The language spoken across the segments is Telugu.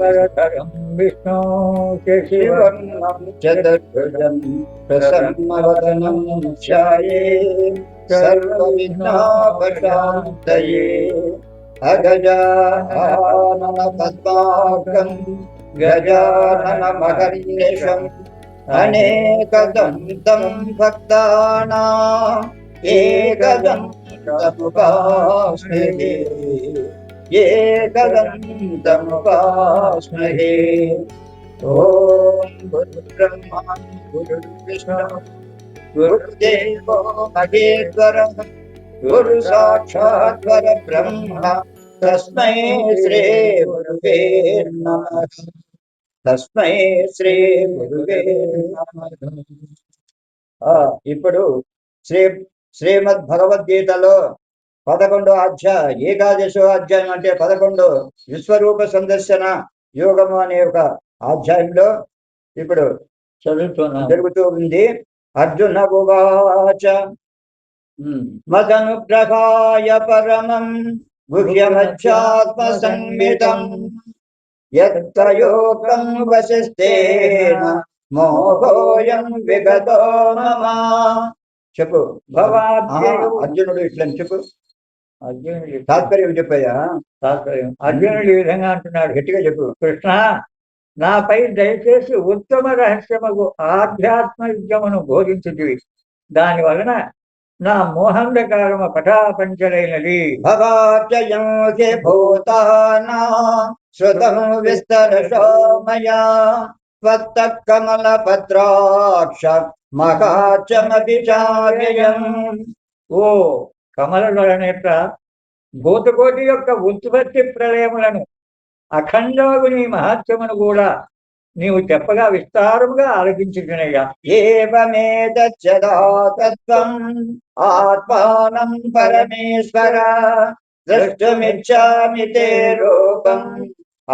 शुक्लाम्बरधरं विष्णु శివర్ణం చతుర్భుజం ప్రసన్నవదనం ధ్యాయే సర్వవిఘ్నోపశాంతయే అగజానన పద్మార్గం గజాననమహర్నిశం అనేకదంతం భక్తానాం ఏకదంతముపాస్మహే ఏకదంతముపాస్మహే ఓం గురుబ్రహ్మా గురుర్విష్ణు గురుదేవో మహేశ్వరః గురు సాక్షాత్ పరబ్రహ్మ తస్మై శ్రీ గురువే నమః తస్మై శ్రీ గురువే నమః. ఇప్పుడు శ్రీమద్ భగవద్గీతలో 11వ అధ్యాయం, ఏకాదశో అధ్యాయం అంటే 11 విశ్వరూప సందర్శన యోగము అనే ఒక అధ్యాయంలో ఇప్పుడు జరుగుతూ ఉంది. అర్జున ఉవాచ మదనుగ్రహాయ పరమం గుహ్యమధ్యాత్మ సంవితం యత్తయోగం వశిష్ఠేన మోహోయం విగతో మమ. చెప్పు అర్జునుడు ఇట్లని చెప్పు. అర్జునుడు తాత్పర్యం చెప్పయ్యా. తాత్పర్యం అర్జునుడు ఈ విధంగా అంటున్నాడు, గట్టిగా చెప్పు. కృష్ణ, నాపై దయచేసి ఉత్తమ రహస్యముకు ఆధ్యాత్మ విద్యమును బోధించుటివి. దాని వలన నా మోహంధకారము పటాపంచలైనది. భవాచయం హి భూతానాం శ్రుతం విస్తరశో మయా త్వత్తః కమలపత్రాక్ష మహాచమపి చావ్యయం. ఓ కమలనేత్ర, భూతకోటి యొక్క ఉత్పత్తి ప్రళయములను అఖండమగు నీ మహత్యమును కూడా నీవు చెప్పగా విస్తారముగా ఆలోచించుకునయ్యా. ఏవమేతచ్చదాతత్వం ఆత్మానం పరమేశ్వర ద్రష్టుమిచ్చామి తే రూపం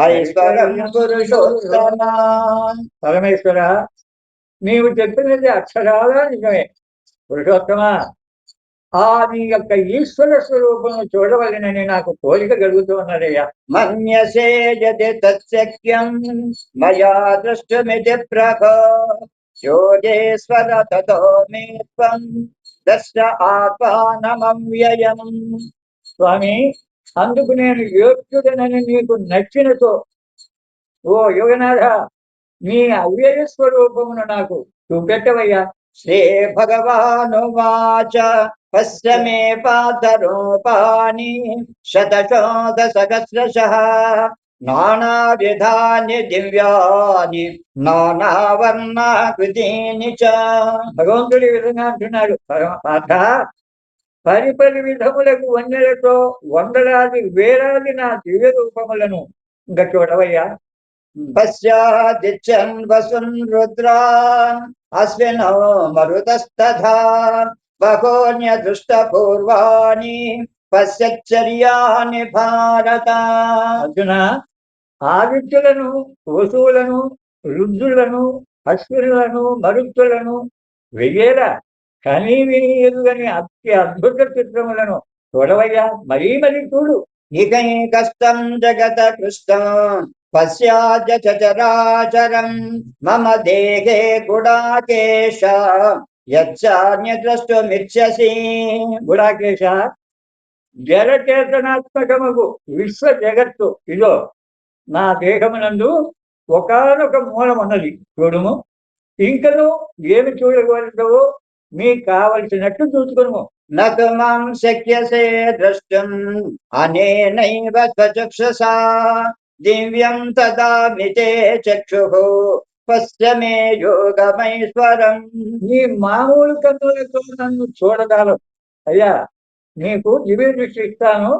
ఐశ్వరం పురుషోత్తమ. పరమేశ్వర, నీవు చెప్పినది అక్షరాల నిజమే. పురుషోత్తమ, ఆ నీ యొక్క ఈశ్వర స్వరూపము చూడవలనని నాకు కోరిక కలుగుతున్నదయ్యా. మన్యసే యది తత్శక్యం మయా ద్రష్టుమితి ప్రభో యోగేశ్వర తతో మే త్వం దర్శ ఆత్మానమవ్యయం. స్వామి, అందుకు నేను యోగ్యుడనని నీకు నచ్చినతో ఓ యోగనాథ, నీ అవ్యయ స్వరూపమును నాకు చూపెట్టవయ్యా. శ్రీ భగవానువాచ పశ్య మే పార్థరూపాణి శతశోధ సహస్రశః నానావిధాని దివ్యాని నానావర్ణాకృతీని చ. భగవంతుడు ఈ విధంగా అంటున్నాడు, పార్థ, పరిపరి విధములకు వన్నెలతో వందలాది వేలాది నా దివ్య రూపములను ఇంకా చూడవయ్యా. పశ్యాదిత్యన్ వసున్ రుద్రాన్ అశ్వినో మరుతస్తథా బహోన్య దృష్ట పూర్వాణి పశ్యచ్చర్యాని భారత. అర్జున, ఆదిత్యులను, వసువులను, రుద్రులను, అశ్వినులను, మరుత్తులను, వెయ్యేల కనీ విని ఎరుగని అతి అద్భుత చిత్రములను చూడవయ్యా. మరీ మరీ చూడు. ఇకైకష్టం జగత కృష్ణం పశ్యాద్య చరాచరం మమ దేహే గుడాకేశ యచ్చాన్య ద్రష్టుమిచ్చసి. గుడాకేశ, జలచేతనాత్మకముకు విశ్వ జగత్తు ఇదో నా దేహమునందు ఒకానొక మూలమున్నది. చూడుము, ఇంకను ఏమి చూడగలుగుతావో మీకు కావలసినట్టు చూసుకును. నతు మాం శక్యసే ద్రష్టుం అనేనైవ స్వచక్షుషా దివ్యం దదామి తే చక్షుః పశ్య మే యోగమైశ్వరం. నీ మామూలు కన్నులతో నన్ను చూడగలవు అయ్యా. నీకు దివ్య దృష్టి ఇస్తాను.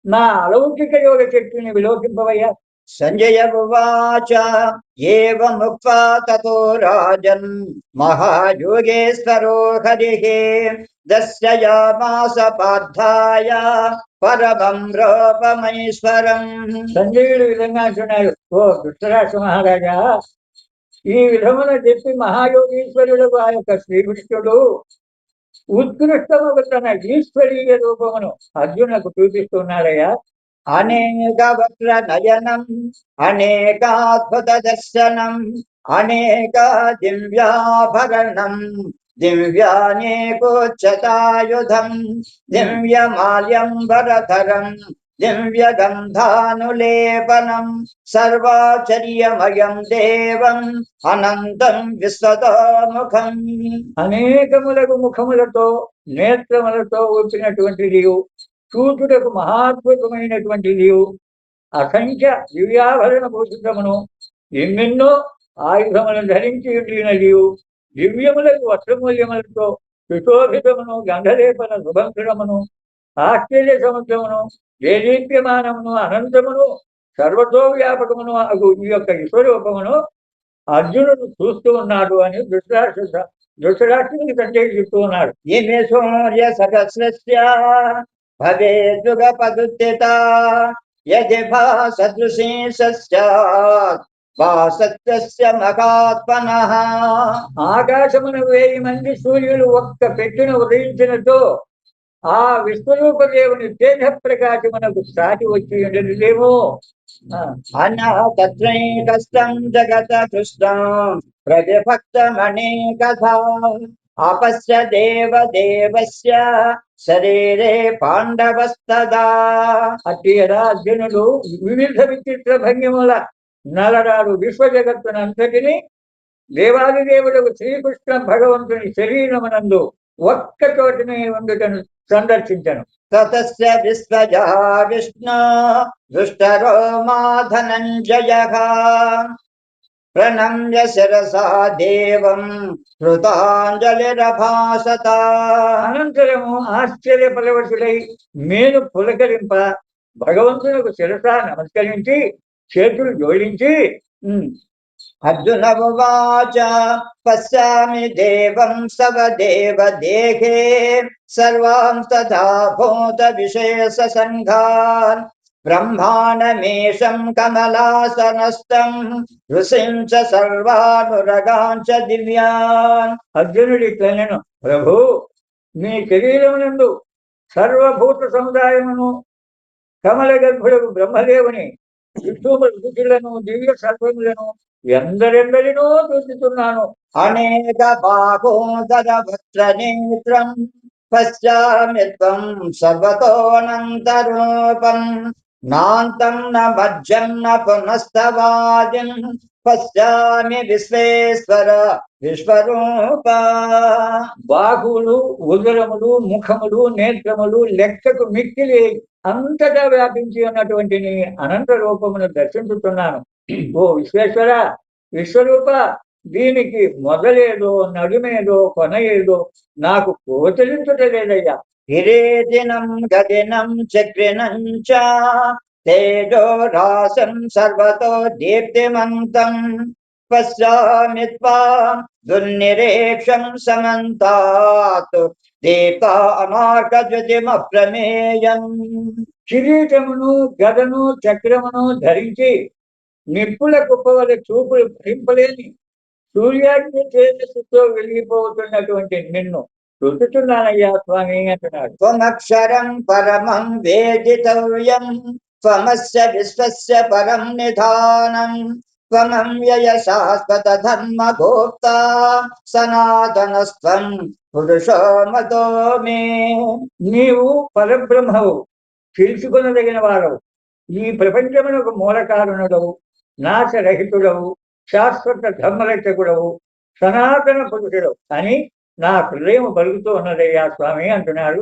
నా అలౌకిక యోగ శక్తిని విలోకింపవయ్యా. సంజయ ఉవాచ ఏవముక్త్వా తతో రాజన్ మహాయోగేశ్వరో హరిః దర్శయామాస పార్థాయ పరమం రూపమైశ్వరం. సంజయుడు విధంగా అంటున్నాడు, ఓ ధృతరాష్ట్ర మహారాజా, ఈ విధమున చెప్పి మహాయోగీశ్వరుడు ఆ యొక్క శ్రీకృష్ణుడు ఉత్కృష్టము తన ఈశ్వరీయ రూపమును అర్జునకు చూపిస్తున్నాడయ్యా. అనేక వక్ర నయనం అనేకాద్భుత దర్శనం అనేక దివ్యాభరణం దివ్యానేకోచ్చతాయుధం దివ్యమాల్యంబరధరం దివ్యగంధానులేపనం సర్వాచర్యమయం దేవం అనంతం విశ్వతోముఖం. అనేకములకు ముఖములతో నేత్రములతో వచ్చినటువంటి నీవు, చూచుటకు మహాద్భుతమైనటువంటి నీవు, అసంఖ్య దివ్యాభరణ భూషితమును ఎన్నెన్నో ఆయుధములను ధరించి ఉండిన నీవు, దివ్యములకు వస్త్రమూల్యములతో సుశోభితమును గంధలేపన శుభంకరమును ఆశ్చర్య సముద్రమును దేదీప్యమానమును అనంతమును సర్వతో వ్యాపకమును అగు ఈ యొక్క విశ్వరూపమును అర్జునుడు చూస్తూ ఉన్నాడు అని ధృతరాష్ట్రునికి తండ్రి చెప్తూ ఉన్నాడు. ఇమే సూర్య సహస్రస్య భవేద్యుగపదుత్థిత యది భాసదృశీ సస్యాత్ భాసత్యస్య మహాత్మనః. ఆకాశమున 1000 మంది సూర్యులు ఒక్క పెట్టున ఉదయించినతో ఆ విశ్వరూప దేవుని తేజ ప్రకాశమునకు సాటి వచ్చి ఉండలేమో. అనాథత్రైకస్తం జగత కృష్ణం ప్రవిభక్తమనేకథా ఆపస్య దేవదేవస్య శరీరే పాండవస్తదా. అట్టి అర్జునుడు వివిధ విచిత్ర భంగిముల నలరాడు విశ్వ జగత్తునంతటిని దేవాదిదేవుడు శ్రీకృష్ణ భగవంతుని శరీరమునందు ఒక్క చోటనే ఉండుటను సందర్శించను. తతస్య విశ్వజా విష్ణు దుష్టరో ధనంజయః ప్రణమ్య శిరసా దేవం కృతాంజలిరభాసత. అనంతరము ఆశ్చర్య పరవశుడై మేలు పులకరింప భగవంతునకు శిరస నమస్కరించి చేతులు జోడించి అర్జున ఉవాచ పశ్యామి దేవం సవదేవ దేహే సర్వాన్ తథా భూత విశేష సంఘాన్ బ్రహ్మాణమేషం కమలాసనస్థం ఋషిం చ సర్వానురగాన్ చ దివ్యాన్. అర్జునుడి ఇట్లనెను, ప్రభు మీ శరీరమునందు సర్వభూత సముదాయమును కమల గర్భుడకు బ్రహ్మదేవుని ఋషులను దివ్య సర్వములను ఎందరెందరినో చూస్తున్నాను. అనేక బాహోదర వక్ర నేత్రం పశ్యామి త్వం సర్వతోనంతరూపం నాంతం న మధ్యం న పునస్తవాదిం పశ్యామి విశ్వేశ్వర విశ్వరూప. బాహువులు, ఉదరములు, ముఖములు, నేత్రములు లెక్కకు మిక్కిలి అంతటా వ్యాపించి ఉన్నటువంటి నీ అనంత రూపమును దర్శించుతున్నాను. ఓ విశ్వేశ్వర, విశ్వరూప, దీనికి మొదలేదో నడుమేదో కొన ఏదో నాకు గోచరించుటలేదయ్యా. కిరీటినం గదినం చక్రినం చ తేజో రాసం సర్వతో దీప్తిమంతం పశ్యామి త్వాం దుర్నిరీక్షం సమంతాత్ దీప్తామార్కజ్యోతిమప్రమేయం. కిరీటమును గదను చక్రమును ధరించి నిప్పుల కుప్పవల చూపులు భరింపలేని సూర్యాగ్ని తేజస్సుతో వెలిగిపోతున్నటువంటి నిన్ను చూస్తున్నానయ్యా స్వామి అంటున్నాడు. త్వమక్షరం పరమం వేదితవ్యం త్వమస్య విశ్వస్య పరం నిధానం త్వమవ్యయ శాశ్వత ధర్మ గోప్తా సనాతనస్త్వం పురుషో మతో మే. నీవు పరబ్రహ్మవు, తెలుసుకొనదగిన వాడవు, ఈ ప్రపంచమునకు మూల కారణుడవు, నాశరహితుడవు, శాశ్వత ధర్మరక్షకుడవు, సనాతన పురుషుడవు అని నా హృదయం పలుకుతూ ఉన్నదయ్యా స్వామి అంటున్నాడు.